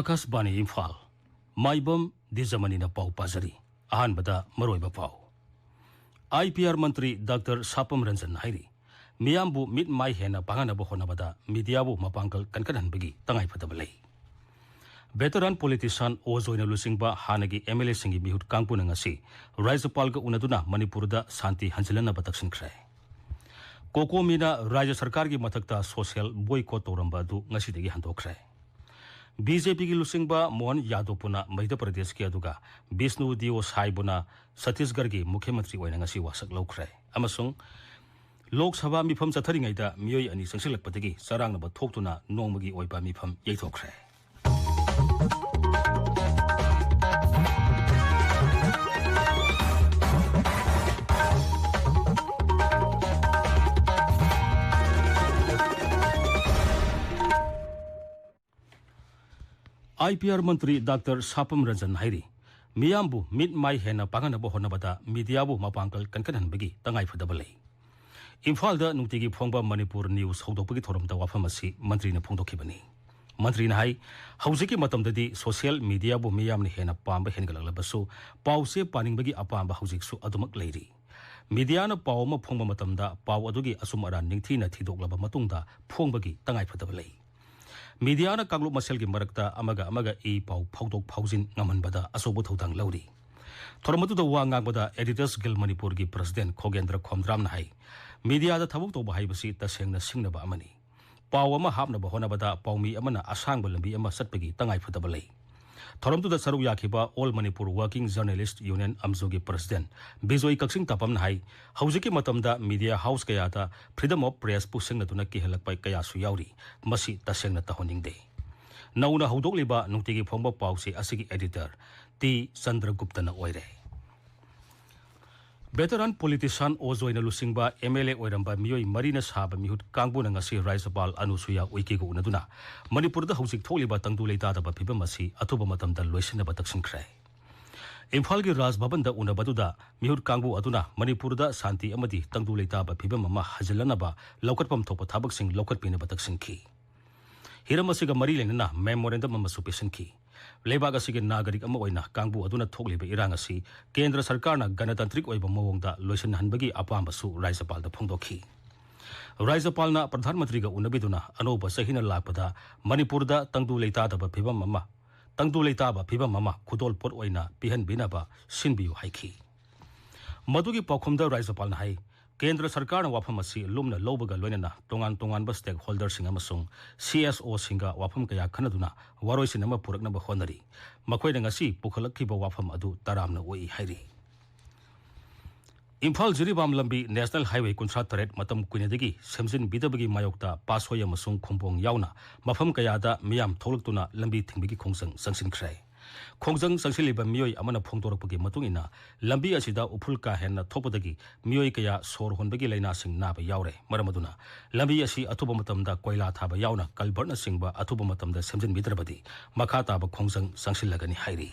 Akashbani Imphal, Maibam Dwijamani na pau pazari, ahanbada maroiba pau. IPR Mantri Dr. Sapam Ranjan Hairi, Miyambu mit mai hena panganabo honabada, Midiabu mapangkal kankanan bagi, tangay patabalay. Veteran politician Ozoina Lusingba Hanagi MLA Singi Mihut Kangpu ngasi, Raizapalga unaduna Manipurda Santi Hansilana Bataksin Kray. Koko Mina Raja Sarkargi Matakta Social Boycott Orambadu Nasidigi Hando Kray. BJP की लुसिंगबा मोहन यादव पुना मध्य प्रदेश के अदुगा विष्णु दियो साइबुना छत्तीसगढ़ की मुख्यमंत्री ओइनंगसी वासक लौख्रे अमसुंग लोकसभा मिफम चथरिङैदा मियोय अनि संसिलकपदगी सरांगनब थोक्तुना नोंमगी ओइबा मिफम यैथोख्रे IPR Mantri Dr. Sapam Ranjan Hairi, Miyambu mit mai hena panganabo honabada Midiabu mapangkal kankanan bagi tangay padabalay. Imphal da nungtigi phongba Manipur News hodopagi thoramda wafamasi Mantri na phongdokibani. Mantri na hai hauziki matamdadi social media bu miyam ni hena pamba hengalalabasu pause paningbagi apamba hauziksu adumak leiri. Media na pau ma phongba matamda pau adugi asumara ningthi na thidoklaba matungda phongbagi tangay padabalay. Media na kaglu masel gi marakta amaga e pau phawdok phawjin ngamanbada asobo thodang lauri thoramatu da wa ngangbada Editors Guild Manipur gi president Khogendra Khomdram na hai media da thabuk to bahai basi tasengna singnaba amani pau ama hapna ba honabada paumi amana asang balambi ama satpagi tangai phatabalai thoramtu da saru yakhiba All Manipur Working Journalist Union amzogi president Bizoi Kaksing tapam na hai haujiki matamda media house kaya da freedom of press pusingna tuna ki halakpai kaya su yauri masi tasengna tahoningde nauna hodokliba nungtigi phongba pause asigi editor T Chandragupta na oire veteran politician Ozoina Lusingba MLA oiramba miyoi marina saba mihut kangbu na ngasi Raizapal Anusuya uikigo unaduna Manipurda hausik tholiba tangdu leitadaba phibamasi athuba matamda loisinaba taksinkhrai Imphal gi Raj Bhavan da unabatuda mihut kangbu aduna Manipurda santi amadi tangdu leitaba phibamama hajilanaba laukatpam thopa thabak sing laukatpina bataksinki hiramasiga mari lenna memorandum amasu pesanki लेबाग असिगे नागरिक अमा ओइना कांगबु अदुना थोकलिबे इरांग असि केंद्र सरकारना गणतांत्रिक ओइबा मवोंगदा लोइसन हनबगी अपामबसु राइजपालदा फोंदोखि राइजपालना प्रधानमंत्री गा उनबिदुना अनोबा सहिना लापदा मणिपुरदा तंगदु लेतादबा फिबम mama खुदोल pot ओइना पिहन बिनाबा सिनबियु हाइखि मदुगी पखुमदा राइजपालना high केंद्र सरकार वाफम असी लुमना लोबगा लोइना तोंगान बस स्टेक होल्डर सिंग अमसुंग CSO सिंगा वाफम कया खनदुना वारोइसिन अमा पुरकनबा होनरी मखोइना ngasi पुखलखिबा वाफम अदु तरामना ओइ हाइरि Imphal Jiribam lambi National Highway 38 matam kuinadagi semjin bidabagi mayokta pashoy amasung khumpong yauna mafam kayada miyam tholuktuna lambi thingbigi khongsang sangsin khrai Khongjang sangsilibam miyoi amana phongtorakpagi matungina lambi asida uphul ka henna thopodagi miyoi kaya sor honbagi laina sing naba yaure maramaduna lambi asi athuba matamda koila thaba yauna kalbarna singba athuba matamda semjin bidrabadi makhata ba khongjang sangsilagani hairi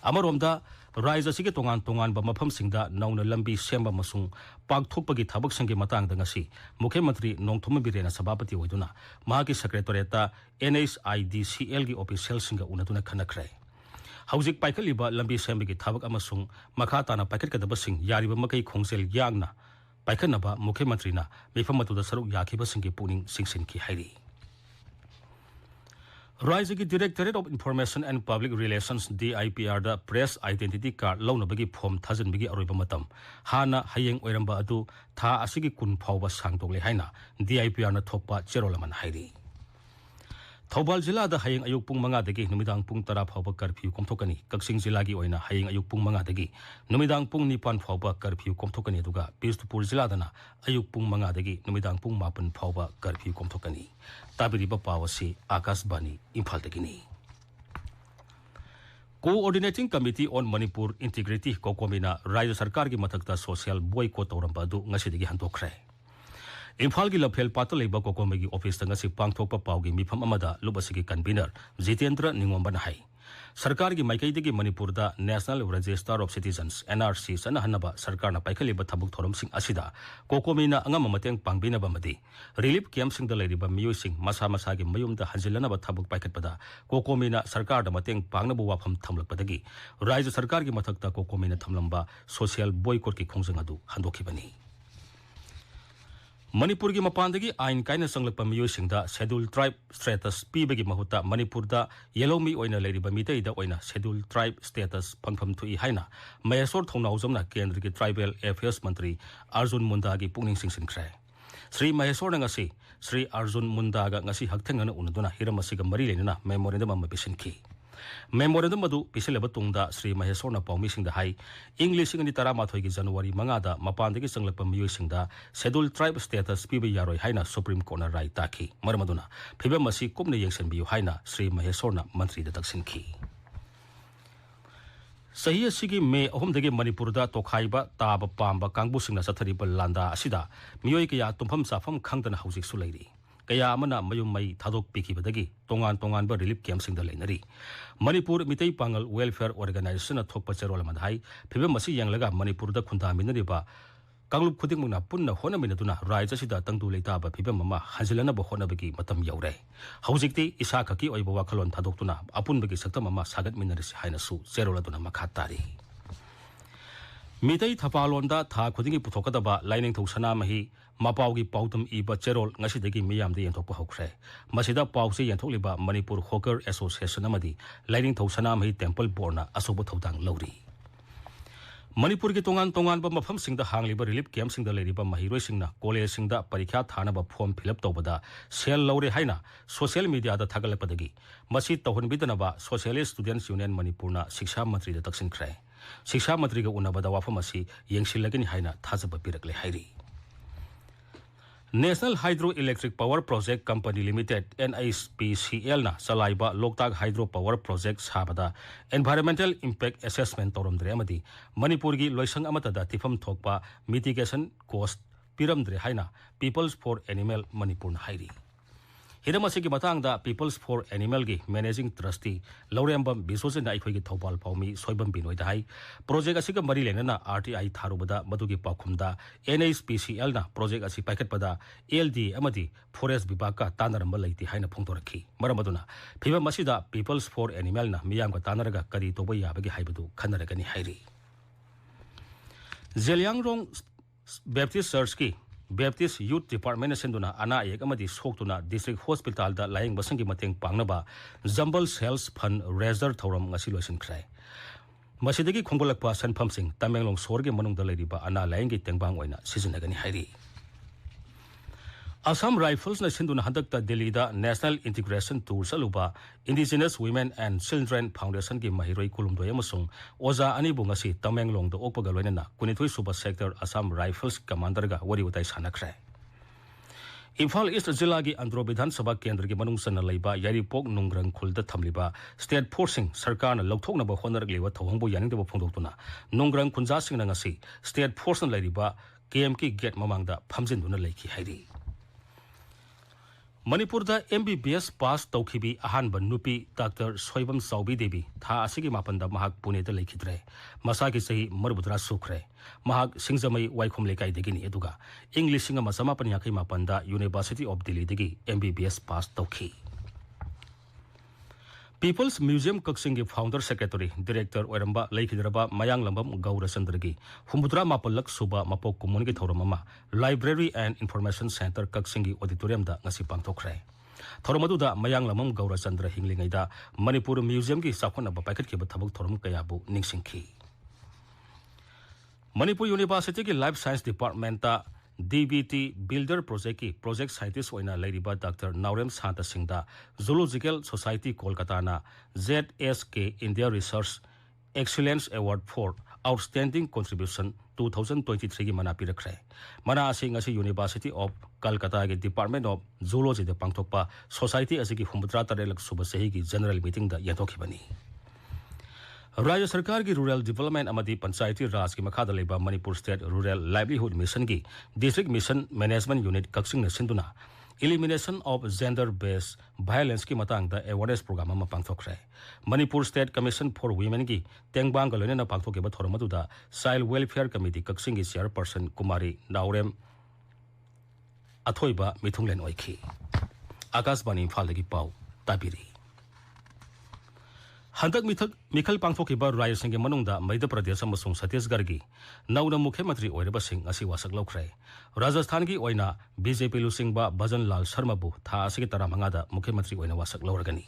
Amaromda Raisa sige tongan ba mafam singda nauna lambi semba masung pagthokpagi thabak sangi matang dangasi Mukhyamantri Nongthoma Birena Sabapati oiduna mahaki secretariat NHIDCL gi official singa unatuna khanakrai Haujik paikaliba lambi sembagi thabak amasung makhata na paikadaba sing yariba makai khongsel yangna paikhanaba Mukhyamantri na mifamatuda saruk yakhiba singi puning singsin ki hairi Raizagi Directorate of Information and Public Relations DIPR da Press Identity Card launabagi form thajanbigi aroiba matam hana hayeng oiramba adu tha asigi kun phawba sangtokle haina DIPR na thokpa cherolaman hairi Thobal Jilla da hayeng ayuk pung manga dagi numidang pung tara phawba curfew komthokani Kaksing Jilla gi oina hayeng ayuk pung manga dagi numidang pung nipan phawba curfew komthokani duga Bisnupur Jilla dana ayuk pung manga dagi numidang pung mapan phawba curfew komthokani Tabiri Bapawasi Akashbani Imphal Dagini Coordinating Committee on Manipur Integrity Kokomina Raja Sarkar gi mathakta social boycott oramba du ngasidigi handokre Imphal gi laphel patal leba kokomegi office ngasi pangthokpa pawgi mifam amada lubasigi convener Jitendra Ningomban hai सरकार की माइकईदगी मणिपुर दा national register of citizens NRC सना हन्नबा सरकार ना पाइखलिबा थबुक थोरमसिंग असिदा कोकोमीना अंगम मतेंग पांगबिनबा मदी relief कैंपसिंग दा लेरिबा मियोइसिंग मसा मसा की मयुमदा हंजिलनबा थबुक पाइखतपदा कोकोमीना सरकार दा मतेंग पांगनबु वाफम थमलकपदगी राज्य सरकार की मथकता कोकोमीना थमलंबा सोशल बॉयकॉट की खोंजंग अदु हंदोखिबनी मणिपुर की मपानदगी आइन कायना संगलप मियोइसिंगदा शेड्यूल ट्राइब स्टेटस पीबगी महुता मणिपुरदा येलोमी ओइना लेरिबा मितैदा ओइना शेड्यूल ट्राइब स्टेटस फंगफम थुई हाइना महेश्वर थौनाउजमना केंद्र की ट्राइबल अफेयर्स मंत्री अर्जुन मुंडा की पुनिंग सिंगसिनख्रे श्री महेश्वर नंगसी श्री अर्जुन मुंडा गा ngasi hakthengana unaduna hiramasiga mari lenana memorandum amma pisinki memorandum adu pisilaba tungda Shri Maheshwar ना पाउमी सिंह हाई इंग्लिश सिंगनी तरा माथोई की जनवरी मंगादा मपानदगी संगलप मियोइ सिंगदा शेड्यूल ट्राइब स्टेटस पीबे यारोय हाइना सुप्रीम कोर्ट ना राय ताखी मरमदुना फिबम मसी कुमने येंगसनबियु हाइना श्री महेश्वर ना मंत्री दा दक्षिणखी सही असिगी मे अहुमदगी मणिपुरदा तोखाइबा ताब पांबा कांगबुसिंगना सथरिबा लांदा असिदा मियोइ कया तुमफम साफम खंगदना हौजिक सुलैरी कया अमना मयुम मई थादोक पिखिबदगी तोंगान तोंगानबा रिलीफ कैंपसिंगदा लेनरी मणिपुर मितै पांगल वेलफेयर ऑर्गेनाइजेशन थोकपा चेरोल मधाई फिबम मसी यंगलगा मणिपुरदा खुंदा मिनरिबा कांगलुप खुदिंगमुना पुन्ना होनमिनदुना राज्यसिदा तंगदु लेताबा फिबम अमा हंजिलनबा होनबगी मतम यौरे हौजिकति इसा खकी ओइबा वाखलोन थादोक्तुना अपुनबगी सकतम अमा सागत मिनरिसि हाइनसु चेरोलदुना मखा तारी मितै थपालोंदा था खुदिंगी पुथोकदबा लाइनिंग थौसना मही मपाउगी पाउतम इबा चेरोल ngasiदगी मियामदे यंथोकपा हौख्रे मसिदा पाउसे यंथोकलिबा मणिपुर हॉकर एसोसिएशन अमदी लाइनिंग थौसना मही टेंपल बोर्डना असोब थौदांग लौरी मणिपुर की तोंगान तोंगान मफम सिंगदा हांगलिबा रिलीफ कैंप सिंगदा लेरिबा महिरोय सिंगना कॉलेज सिंगदा परीक्षा थानबा फॉर्म फिलअप तौबदा सेल लौरे हाइना सोशल मीडिया दा थागलपदगी मसी तौहनबिदनबा सोशलिस्ट स्टूडेंट्स यूनियन मणिपुरना शिक्षा मंत्री दा दक्षिणख्रे शिक्षा मंत्री का उन्नबदा वाफम असी येंगसिलगनि हाइना थाजब पिरकले हाइरी national hydro electric power project company limited NHPCL ना चलाइबा लोकताक हाइड्रो पावर प्रोजेक्ट साबदा एनवायरमेंटल इंपैक्ट असेसमेंट तौरमद्रे अमदी मणिपुर की लोइसंग अमतदा तिफम थोकपा मिटिगेशन कॉस्ट पिरमद्रे हाइना पीपल्स फॉर एनिमल मणिपुर हाइरी हिरमसी की मतंगदा पीपल्स फॉर एनिमल की मैनेजिंग ट्रस्टी लौरेंबम बिसोजन अखोई थौपाल पाउमी सोइबम बिनोइदा हाई प्रोजेक्ट असिगा मरी लेना RTI थारुबदा मदुगी पाखुमदा NHPCL ना प्रोजेक्ट असि पाइखतपदा LD अमदी फॉरेस्ट विभाग का तानरंब लैति हाइना फोंदोरखी मरमदुना फिबम मसिदा पीपल्स फॉर एनिमल ना मियामगा तानरगा करी तोबा याबगी हाइबदु खनरगनि हाइरी जेलियांगरोंग बैप्टिस्ट चर्च की बैप्टिस्ट यूथ डिपार्टमेंट सेंदुना अना एक अमदी सोक्तुना डिस्ट्रिक्ट हॉस्पिटल दा लाइंग बसंगी मतेंग पांगनबा जंबल सेल्स फंड रेजर थौरम ngasi लोइसिनख्राय मसिदगी खोंगलकपा सनफमसिंग तमेंगलोंग सोरगे मनुंगदा लेरिबा अना लाइंगी तेंगबांग ओइना सिजनगनि हाइरी असम राइफल्स ने सिंधुना हंदकता दिल्ली दा नेशनल इंटीग्रेशन टूर चलुबा indigenous women and children foundation की महिरोई कुलुमदोय अमसुंग ओजा अनिबु ngasi तमेंगलोंग दा ओकपगा लोइना 22 सुबा सेक्टर असम राइफल्स कमांडर गा वरी उताई सानख्रे इम्फाल ईस्ट जिला की अंद्रो विधानसभा केंद्र की मनुंग सन्न लैबा यारीपोक नुंग्रंग खुलदा थमलिबा स्टेट फोर्सिंग सरकार न लौथोकनबा होनरगलिबा थौहंगबु यानिंगदबा फोंदोक्तुना नुंग्रंग खुंजा सिंगना ngasi स्टेट फोर्स न लैरिबा KM की गेट ममांगदा फमजिनदुना लैखि हाइरी मणिपुर दा MBBS पास तौखिबी अहानब नुपी डॉक्टर सोइबम साउबी देवी था असिगी मापन दा महाक पुणे दा लेखिद्रे मसा की सही मरबुद्रा सुख्रे महाक सिंगजमई वाइखोम लेकाई देगिनी एदुगा इंग्लिश सिंग मसमापन याखै मापन दा यूनिवर्सिटी ऑफ दिल्ली देगी MBBS पास तौखी पीपल्स म्यूजियम कक्सिंग की फाउंडर सेक्रेटरी डायरेक्टर ओरंबा लेखिद्रबा मयांग लंबम गौरचंद्र की हुमुद्रा मापलक सुबा मपोक कुमुन की थौरममा library and information centre Kakching की ऑडिटोरियम दा ngasi पांगथोख्रे थौरमदुदा मयांग लंबम गौरचंद्र हिंगलिंगैदा मणिपुर म्यूजियम की साखोनबा पाइखतखिबा थबक थौरम कयाबु निंगसिंखी मणिपुर यूनिवर्सिटी की लाइफ साइंस डिपार्टमेंट ता DBT बिल्डर प्रोजेक्ट की प्रोजेक्ट साइंटिस्ट ओइना लेरिबा डॉक्टर नाउरेम शांता सिंगदा zoological society Kolkata ZSK India research excellence award for outstanding contribution 2023 की मना पिरख्रे मना असिंग असि यूनिवर्सिटी ऑफ कलकत्ता के डिपार्टमेंट ऑफ जूलॉजी दे पांगथोकपा सोसाइटी असि की 63 सुब सही की जनरल मीटिंग दा यथोखिबनी राज्य सरकार की रूरल डेवलपमेंट अमदी पंचायती राज की मखादा लेबा Manipur state rural livelihood mission की district mission management unit Kakching ने सिंधुना elimination of gender-based violence ki matang da awareness program ama pangthokre Manipur State Commission for Women gi tengbang galone na pangthoke ba thoram adu da Child Welfare Committee kaksing gi chairperson Kumari Naurem athoiba mithunglen oikhi Akashbani Imphal gi pau tabiri Handak Mikhal pangthokiba Raya Singh manungda Madhya Pradesh amasung Chhattisgarh gi nauna Mukhyamantri oiraba sing asi wasak laukhrai Rajasthan gi oina BJP lusingba Bhajan Lal Sharma bu tha asigi taramanga da Mukhyamantri oina wasak lauragani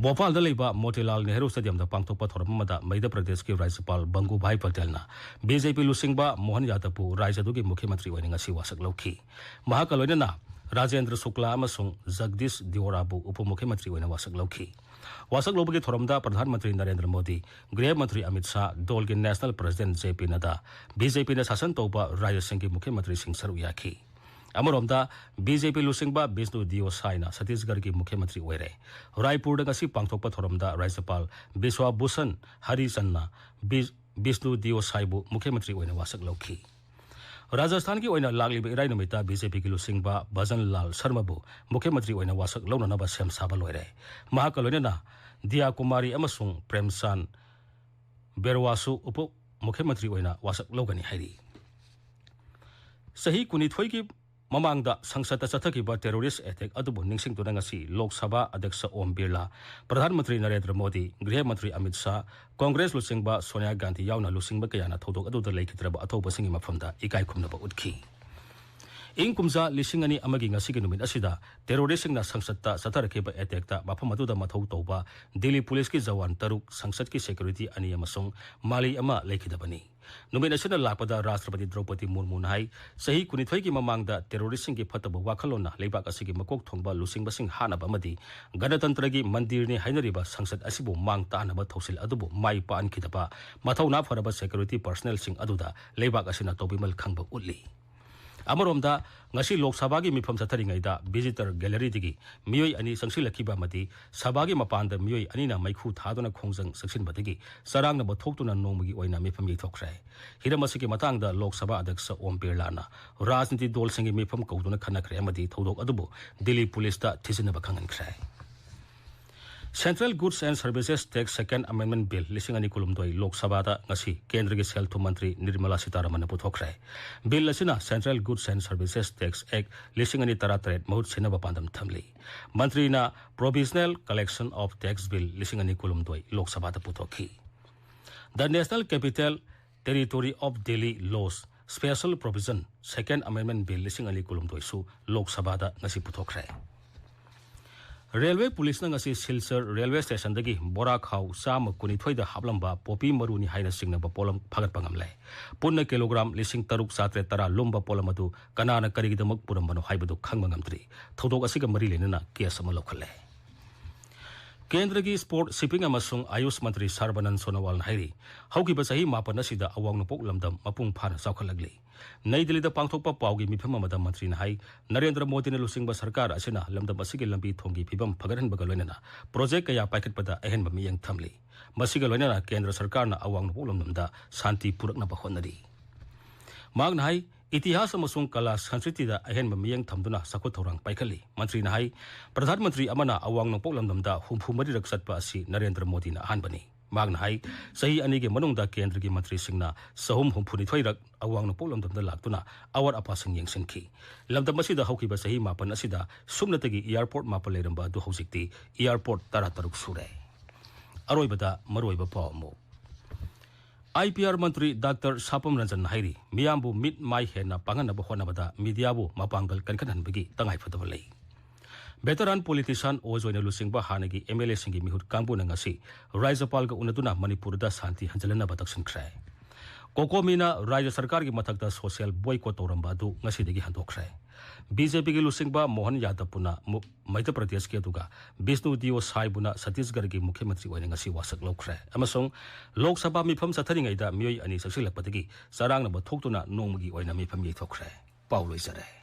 Bhopal da leiba Motilal Nehru Stadium da pangthokpa thoramma da Madhya Pradesh gi Rajyapal Bangu Bhai Patel na BJP lusingba Mohan Yadav bu Rajya du gi Mukhyamantri oina ngasi wasak laukhi Mahakaloina na Rajendra Shukla amasung Jagdish Deora bu Upamukhyamantri oina wasak laukhi वासक लोबगे थोरमदा प्रधानमंत्री नरेंद्र मोदी गृह मंत्री अमित शाह दल के national president JP Nadda BJP ने शासन तौबा राज्य संघ के मुख्यमंत्री सिंह सरू याखी अमरोमदा बीजेपी लुसिंगबा विष्णु दियो साइना छत्तीसगढ़ की मुख्यमंत्री ओइरे रायपुर गसी पांगथोकपा थोरमदा राज्यपाल विश्वाभूषण हरिचंदना विष्णु दियो साइबु मुख्यमंत्री ओइना वासक लौखी राजस्थान की ओइना लागलिबा इराय नमिता बीजेपी की लुसिंगबा भजन लाल शर्मा बु मुख्यमंत्री ओइना वासक लौननबा सेम साबा लोइरे महाकलोइना दिया कुमारी अमसुंग प्रेमचंद बेरवासु उप मुख्यमंत्री ओइना वासक लौगनी हाइरी सही कुनिथोई की ममांगदा संसद चथकिबा टेररिस्ट अटैक अदुबु निंगसिंगतुना ngasi लोक सभा अध्यक्ष ओम बिरला प्रधानमंत्री नरेंद्र मोदी गृह मंत्री Amit Shah Congress लुसिंगबा Sonia Gandhi यावना लुसिंगबा कयाना थौदोक अदुदा लेखित्रबा अथौबसिंगी मफमदा इकाय खुमनबा उठखी ing kumza lising ani amagi ngasi numit asida terrorist na sangsad ta satarake ba attack ta mafam adu da mathau toba Delhi police ki jawan taruk sangsad ki security ani amasong mali ama lekhidabani numit asida lakpada rashtrapati Draupadi Murmu nai sahi kunithoi ki mamang da terrorist ki phataba wakhalona leibak asigi makok thongba lusing basing hanaba amadi ganatantra gi mandir ni hainariba sangsad asibu mang ta na ba thosil adubu mai pa an khidaba mathau na faraba security personnel sing aduda leibak asina tobimal khangba utli अमरोमदा ngasi lok sabha gi mifam satharingaida visitor gallery digi miyoi ani sangsilakhiba madi sabha gi mapanda miyoi ani na maikhu thaduna khongjang saksin badigi sarang na bothokuna nongmagi oina mifam gi thokrai hiramasi gi matangda lok sabha adyaksha Om Birla na rajniti dol singi mifam kauduna khanakre amadi thodok adubu Delhi police ta thisina bakhangan khrai Central Goods and Services Tax Second Amendment Bill lising ani kulumdoi Lok Sabha da ngasi Kendra gi Sel Mantri Nirmala Sitaraman puthokrai bill asina Central Goods and Services Tax Act lising ani taratret mahut sinaba pandam thamli mantri na Provisional Collection of Tax Bill lising ani kulumdoi Lok Sabha da puthokhi The National Capital Territory of Delhi Laws Special Provision Second Amendment Bill lising ani kulumdoi su Lok Sabha da ngasi puthokrai Railway Police na ngasi Silchar Railway Station dagi bora khau sam kunithoi da hablamba popi maruni haina singna ba polam phagat pangamle punna kilogram lising taruk satre tara lumba polamadu kanana karigidamak purambano haibadu khangmangamtri thodok asiga mari lenana case ama lokhale Kendra gi Sport Shipping amasung Ayush Mantri Sarbanan Sonowal hairi hauki ba sahi mapan asida awang nopok lamdam mapung phana saukhalagli Nai Delhi da pangthokpa paugi mifam amada mantri na hai Narendra Modi na lusingba sarkar asina lamdam asigi lambi thongi phibam phagaran bagaloina project kaya paikhat pada ahen bami yang thamli masiga loina kendra sarkar na awang nopok lamdam shanti purakna ba honari mag na hai इतिहास अमसुंग कला संस्कृति दा अहेन ममियंग थमदुना सखो थौरांग पाइखली मंत्री नाहाई प्रधानमंत्री अमना अवांग नोपोक लमदमदा हुमफु मरि रक्षतपा असि नरेंद्र मोदी ना हानबनी माग नाहाई सही अनि के मनुंगदा केंद्र की मंत्री सिंगना सहम हुमफुनि थोइरक अवांग नोपोक लमदमदा लाक्तुना अवर अपासिंग यंगसिनखी लमदम असिदा हौकिबा सही मापन असिदा सुमनतगी एयरपोर्ट मापल लेरंबा दु हौजिकती एयरपोर्ट तारा तरुक सुरे अरोइबदा मरोइबा पावमो IPR मंत्री डॉक्टर सापम रंजन हाइरी मियामबु मिट माइ हेना पांगनबा होनबदा मीडियाबु मपांगल कनखनहनबगी तंगाइ फदबा लei Veteran politician Ojoina Lusingba Hanagi MLA Singi Mihut Kambu Nangasi Rajapal ga unaduna Manipur da Santi Hanjalana Bataksin Krai Kokomina Raja Sarkar gi mathakta social boycott toramba du ngasi degi handokrai BJP gi Lusingba Mohan Yadav puna Madhya Pradesh ke duga Vishnu Diyo Saibuna Chhattisgarh gi mukhyamantri oina ngasi wasak lokrai amasong Lok Sabha mifam satharingai da miyoi ani saksilakpadagi sarang na bathoktuna nongmagi oina mifam yei thokrai Paulo Isare